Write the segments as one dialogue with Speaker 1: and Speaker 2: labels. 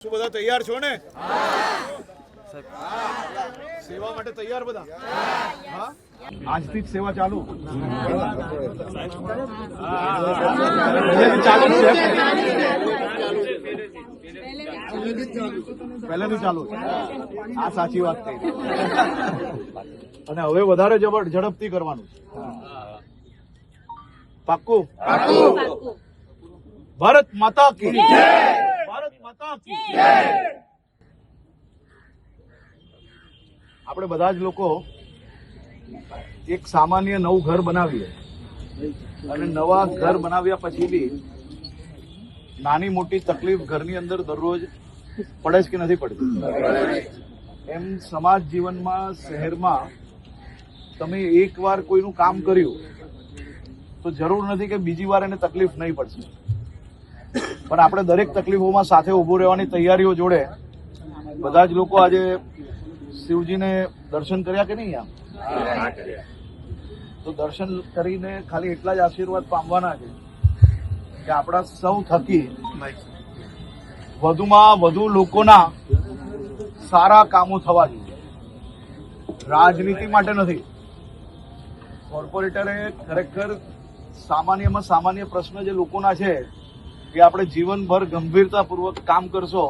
Speaker 1: શું બધા તૈયાર છો ને? સેવા માટે તૈયાર બધા? હા, આજથી જ સેવા ચાલુ. પહેલેથી ચાલુ. આ સાચી વાત થઈ. અને હવે વધારે ઝડપથી કરવાનું. પાક્કું? ભારત માતા કી જય. ભારત માતા કી જય. આપણે બધા જ લોકો એક સામાન્ય નવું ઘર બનાવીએ અને નવા ઘર બનાવ્યા પછી બી નાની મોટી તકલીફ ઘરની અંદર દરરોજ પડે જ કે નથી પડતી? એમ સમાજ જીવનમાં, શહેરમાં તમે એકવાર કોઈનું કામ કર્યું તો જરૂર નથી કે બીજી વાર એને તકલીફ નહીં પડશે, પણ આપણે દરેક તકલીફોમાં સાથે ઉભું રહેવાની તૈયારીઓ જોડે બધા જ લોકો આજે શિવજીને દર્શન કર્યા કે નહીં? તો દર્શન કરીને ખાલી એટલા જ આશીર્વાદ પામવાના છે કે આપણા સૌ થકી વધુમાં વધુ લોકોના સારા કામો થવા જોઈએ. રાજનીતિ માટે નથી. કોર્પોરેટરે ખરેખર સામાન્યમાં સામાન્ય પ્રશ્ન જે લોકોના છે એ આપણે જીવનભર ગંભીરતાપૂર્વક કામ કરશો,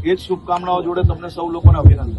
Speaker 1: એ જ શુભકામનાઓ જોડે તમને સૌ લોકોને અભિનંદન.